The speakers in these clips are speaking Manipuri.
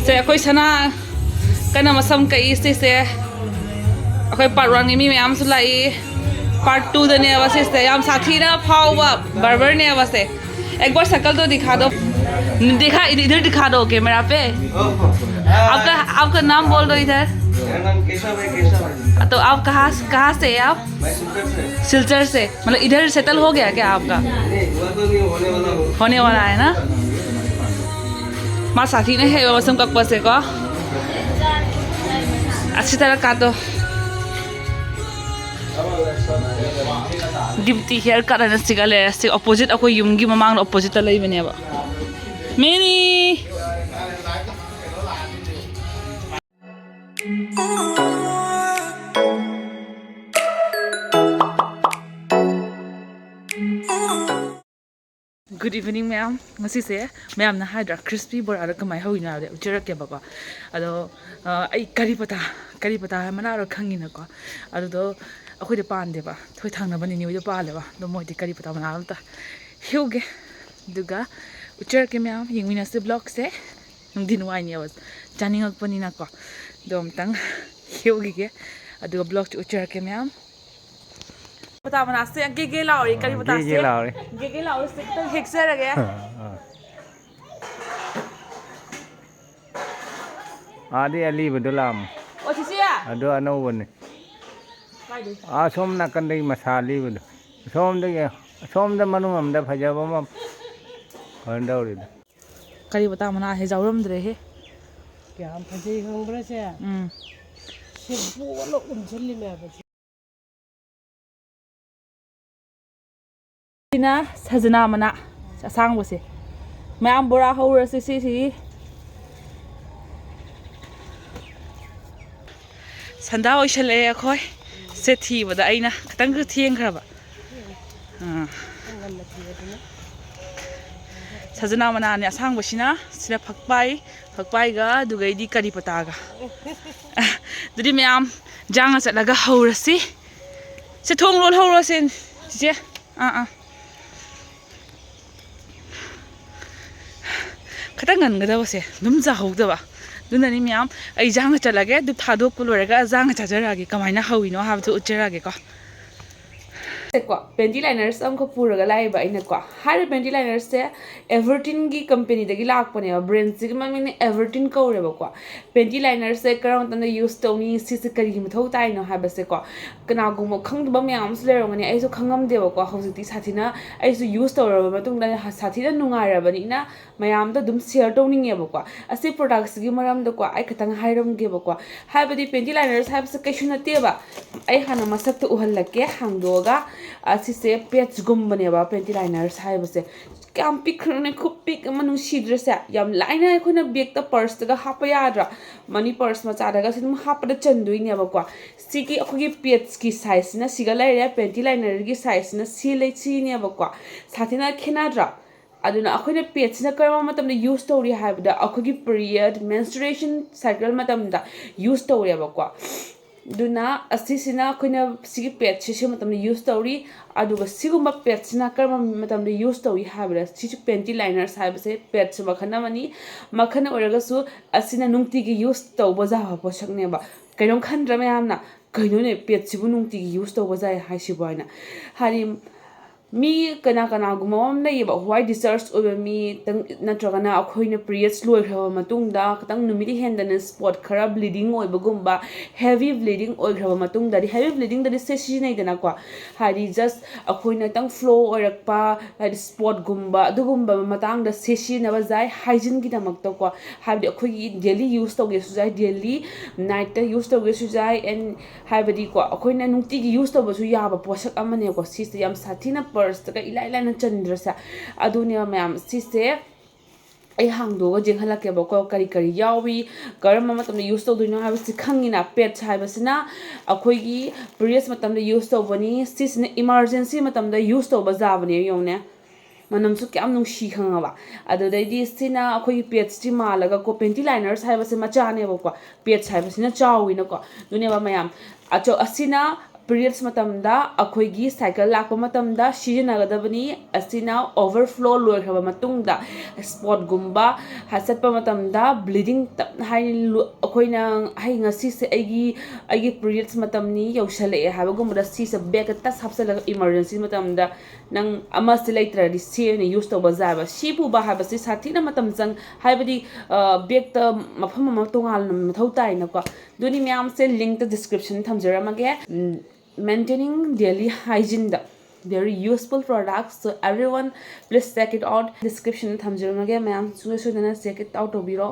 se akoi sana kana masam kai se akoi part 1 mi me am su lai part 2 da ne wa se yam sathi na phawa barber ne wa se एक बार शक्ल तो दिखा दो दिखा इधर दिखा दो कैमरा पे आपका नाम बोल दो इधर मेरा नाम केशव है केशव है तो आप कहाँ से हैं आप मैं सिलचर से मतलब इधर सेटल हो गया क्या आपका नहीं हुआ तो नहीं होने वाला है ना माँ साथी ने है मौसम कब से को अच्छी तरह काटो गिफ्टी हेयर कट है सिगले से ऑपोजिट अको युमगी ममांग ऑपोजिट ला लेबने बा many Good evening, ma'am. Ngasi se ma'am na hydra crispy bora ra kamai hoina de uchirak ke baba ado ai kari pata mana ro khangi na ko ado do akhoi de pan de ba thoi thang na bani ni de pa le ba do moi de kari pata mana alta hiuge duga uchirak ke ma'am yingmina se blog se din wai ni was janing ak pani na ko dom tang hiuge ke ado blog uchirak ke ma'am पता बना से गे लाओ रे करी बता से गे लाओ से तो हेक्सर आ गया आदि अली बदलाम ओ चिसिया अदो अनोवन आ सोम ना कंदे मसाली बद सोम द मनु हम द फजब म हंडौरी करी बता मना हे जावरम दरे हे क्या हम फजे हंगब्रा से से बोलो उनजली में बजे ना सजना मना असंग बसे मैम बोरा हौर से संदा ओइसले अखोय से थीबदा आइना खतंग थियंखरबा सजना मना ने असंग बसिना सिना फकपाई गा दुगैदी करी पतागा दुदि मैम जांगा चलगा हौरसी से थोंग रोल हौरसिन जे खतंग गनगदबसे दुम जाहौदबा दुननी म्याम आई जांग चलगे दु थादोक लोरगा जांग चाजरागे कमाइना हौइनो हाबतो उच्चरागे को को pantyliners am ko puraga laiba ina ko har pantyliners se everteen gi company dagi lakpone brand sig mamine everteen ko reba ko pantyliners se karam tan use toni sis kari gi mathau tai no haba se ko kana gumo khangba myam su lerongani ai su khangam deba ko hojiti sathina ai su use toraba matung da sathina nungai rabani na mayam da dum share toning eba ko ase products gi maram da ko ai khatang hairam ge ba ko habadi pantyliners hab se kaishuna teba ai hana masak to uhallake hangdoga asise pets gumbane ba pantyliners haibase kam pikrone khup pik manu sidrese yam laina khona bag ta purse ta hapa yadra mani purse ma cha daga sidum hapa da chandui ne ba ko sigi akhogi pets ki size na siga laire pantyliner gi size na silai chi ne ba ko sathina khenadra aduna akhoina pets na karma matam na use story haibda akhogi period menstruation cycle matam da use story ba ko duna asisina koina sigi pet se matam use story aduga siguma pet sina karma matam use story habra sichu pantyliners habse pet se makhana mani makhana oraga su asina nungti gi use to boza ha posakne ba kainom khandra mayamna kaino ne pet sibu nungti gi use to boza ha sibaina harim mi kana gumam nei ba why discharge over me natragana akhoina periods loi khaba matungda katang numidi hendana spot khara bleeding oi bagumba heavy bleeding oi khaba matungda heavy bleeding da se nei dana kwa hari just akhoina tang flow oirakpa hari spot gumba dugumba matang da se na ba jai hygiene gi damak to kwa habi akhoi daily use to ge su jai daily night ta use to ge su jai and habadi kwa akhoina nungti gi use to ba su ya ba posak amane ko sis yam sathina first ka ila na chandrasa adunia ma'am sise ai hangdo ga jeng halake ba ko kari yawi garam matam use to duino ha si khangina pet haibasina akhoi gi previous matam use to bani sisna emergency matam da use to ba jabane yone manam su kyam nung shi khanga ba adu dai di sina akhoi pet sti malaga ko pantyliners haibase macha ne ba ko pet haibasina chawi na ko dunia ba mayam acho asina periods matamda akhoi cycle lakpa matamda sijinagadabani asina overflow loikraba matungda spot gumba hasatpa matamda bleeding hai akoina hai ngasi se aigi periods matamni yaushale habagumda si se bag tas hapsala emergency matamda nang ama se laitradi si ne use to bazaba si pu ba habasi sathina matam jang haibadi bag ta mafam ma tongal mathau tai na ko duni myam se link to description thamjaramage maintaining daily hygiene da very useful products so everyone please check it out description thamjaramage myam suina check it out obiro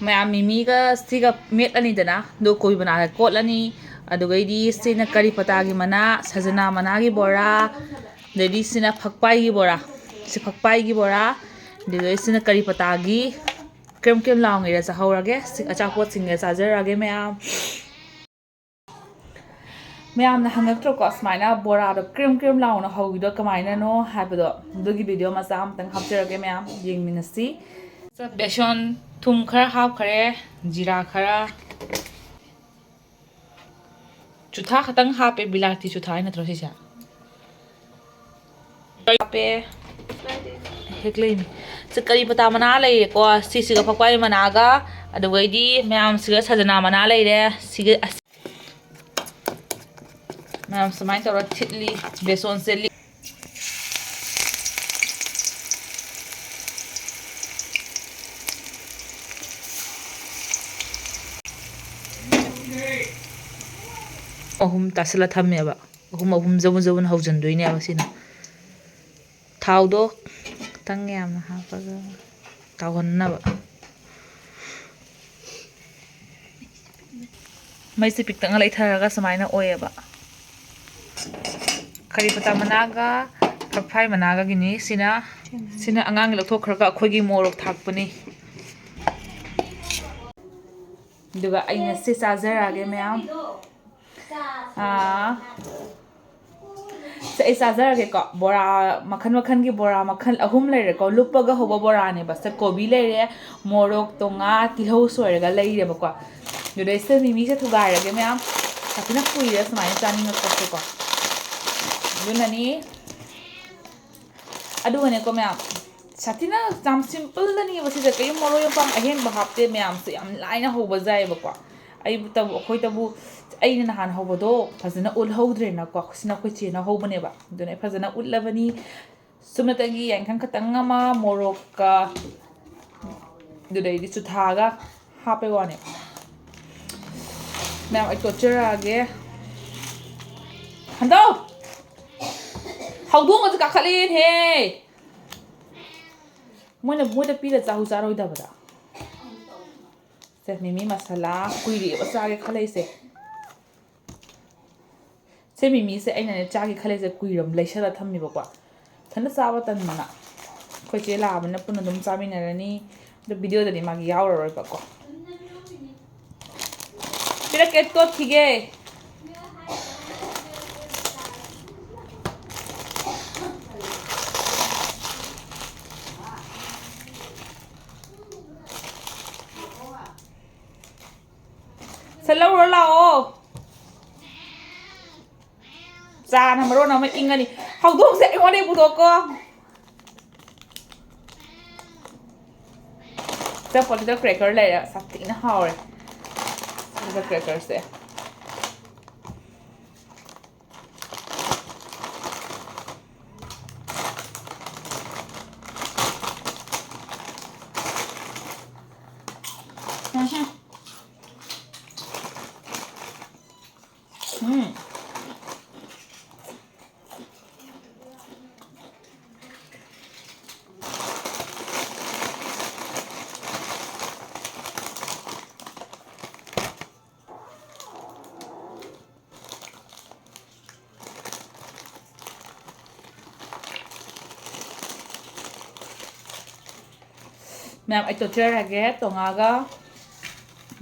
myam mimi ga siga met ani dana do koi bana kotlani adugaidi sina kari pata gi mana sajana mana gi bora dedi sina phakpai gi bora si phakpai gi bora dedi sina kari pata gi krem krem laung ira sa haurage achapot singa sajarage myam ma'am हंगत्रो को स्माइना बोरा दो क्रीम क्रीम लाउना हौगिदो कमाइना नो हाबदो दुगी वीडियो मसा हमतंग हापचरगे मैम येंगमिनसी बेसन थुम खरा हाप खरे जीरा खरा चुथा खतंग हापे बिलाती चुथा नत्रो सिसा हापे हेक्लेमी से करी पता मना लैरे को सिसिगा फक्वाई मनागा अदुगैदी मैम सिगा सजना मना लैरे सिगा मैम समाई तौर थिटली बेसन से ली अहुम तासला थमेबा अहुम जबुन जबुन हौजनदोइनेबा सिना थाउदो तंग याम हापगा तावन्नबा मैसे पिक्तंग लैथरगा समाइना ओयेबा करी पता मनागा फक्फाई मनागा गिनी सिना अंगांग लथोखरगा अखोगी मोरक थाकपनी दुगा आइना से चाजरागे मैम से चाजरागे को बोरा मखन मखन की बोरा मखन अहुम लेरे को लुपगा होबा बोरा ने बस कोबी लेरे मोरक तोंगा तिलौ सोरगा लेरे बको दुदे से मिमी से थुगारगे मैम साथिना पुइरे समाइ चानिंग को dunani aduane ko myam satina jam simple dani basi da kai moro yo pang ahen bahapte myam se yam laina ho bazai ba ko ai bu ta khoi ta bu ai na han ho bodo fazana ul hodre na ko sina ko che na ho bane ba dunai fazana ul labani sumna tagi yang kan katang ma moro ka dudai di chuthaga hape wane myam ai to chera ge hando howdong az ka khalin he moina pila chahu charoi da bada se mimi masala kuiri basa ge khalai se mimi se aina ne cha ge khalai se kuiram laisala thammi ba kwa thana sawa tan mana khoi che la bana puna dum chami na rani the video da ni magi yaw roi ba ko pira ke to thige Hello lao cha na maro na mai ingani hawdong se ngone bu do ko ta polita cracker le sakti na haure the cracker se ma'am आई तो चेरागे तोंगागा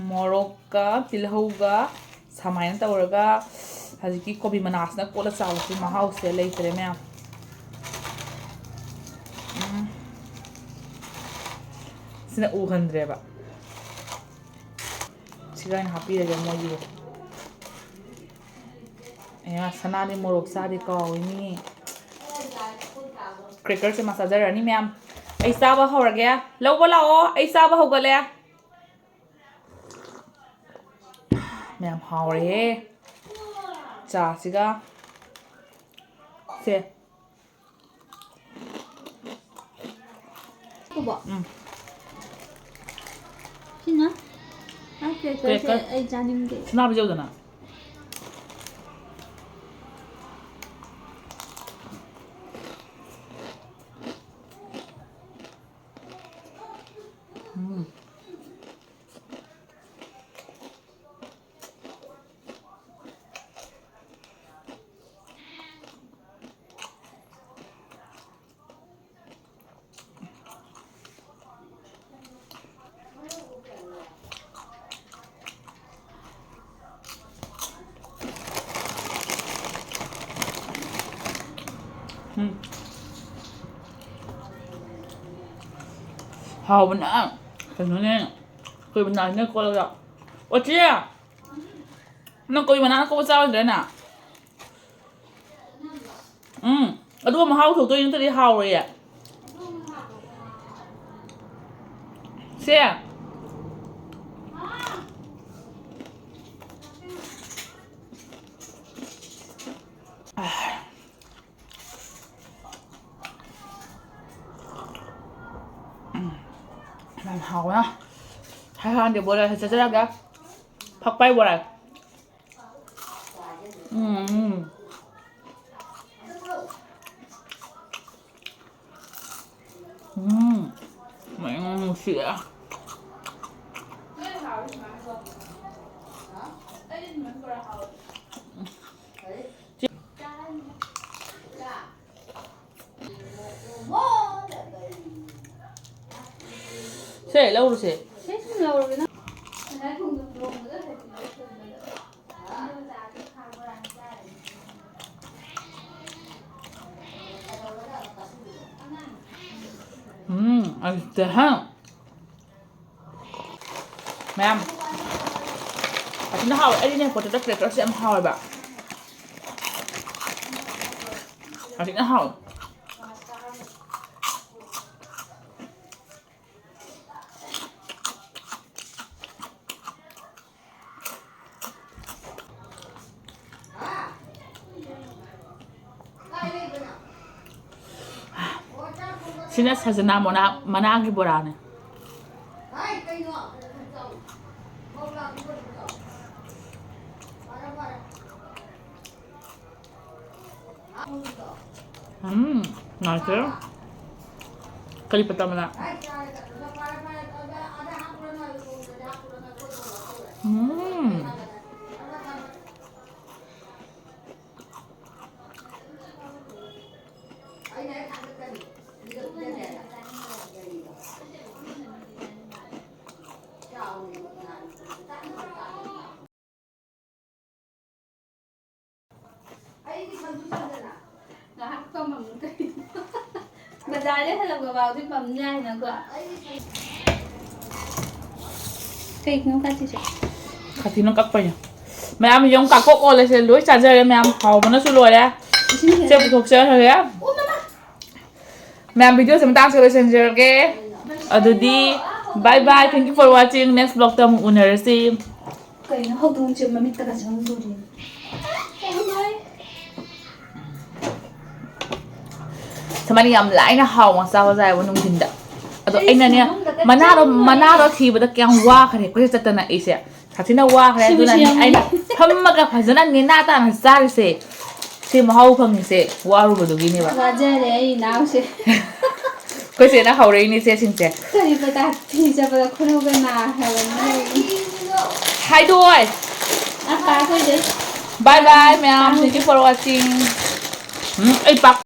मोरोका तिलहौगा सामायन तौरगा हजिकी कोबी मनासना कोला चावसी महाउ से लेतरे मैम सिना उहंद्रेबा सिगाइन हापी रगे मोजी ꯑꯦ ꯁꯅꯥꯗꯤ ꯃꯣꯔꯣꯛ ꯆꯥꯗꯤ ꯀꯥꯎꯏꯅꯤ ꯀ꯭ꯔꯦꯀꯔꯁꯦ ꯃꯥ ꯆꯥꯖꯔꯅꯤ ꯃꯌꯥꯝ ꯑꯩ ꯆꯥꯕ ꯍꯧꯔꯒꯦ ꯂꯧꯕ ꯂꯥꯛꯑꯣ ꯑꯩ ꯆꯥꯕ ꯍꯧꯒꯠꯂꯦ ꯃꯌꯥꯝ ꯍꯥꯎꯔꯦꯍꯦ ꯆꯥꯁꯤꯒ ꯁꯦ Sino? Okay, Cracker. ay janim de. 스나브 재우잖아 하오브나 그러네 거기 나는 거라고 어찌야 너 거기 만나 거 싸워 되나 어두워 뭐 하고 더 인터넷 하오래 세 làm hào á hai hàng để bữa nay sẽ ra kìa phật bay bữa này mẹ xỉa Sẽ lâu rồi sẽ. Thế không lâu rồi nó. Anh thế ha. Ma'am. Anh nó hỏi anh đi phụ trách cái sẽ em hỏi bạn. Anh nó hỏi. Sina sajana mana agi Bora ne. Nice. Kalipata mana. Nó hắc tôm bằng cái. Bà dài đấy hay là vào thì bầm nhai nè cô ạ. Cây nó cắt chứ. Khati nó cắt bay. Mẹ em dùng cả cốc rồi sẽ lưới chả rơi mẹ em hầu mà nó xui lùi đấy. Xem phụ thuộc chơi thôi á. Mẹ em video sẽ tạm thời dừng rồi ok. Đi. Bye bye. Thank you for watching. Next vlog tầm unnersi. Cây nó hậu thùng chừng mà mình tất cả trong rồi. Samani am lại na hào mà sao dàiวันนุ่งทินดะตัวไอ้นั่นเนี่ยมันน่าเราทีบดแกงว่าค่ะเนี่ยก็จะตัดนะไอ้เสียถ้าที่น่าว่าค่ะดูนั่นไอ้น่ะทำมากับพัฒนาเนี่ยหน้าตามันซาดิเสียที่มาเอาพังนี่เสียว่ารู้บ่ดูกินนี่วะว่าจะเลยน้ำเสียก็เสียนะเขาเรียนนี่เสียจริงๆก็นี่ประตาที่จะประตาคนเอากันมาให้วันนี้ให้ด้วยอ่ะป้าคุยดิ bye bye ma'am thank you for watching ไอ้ปัก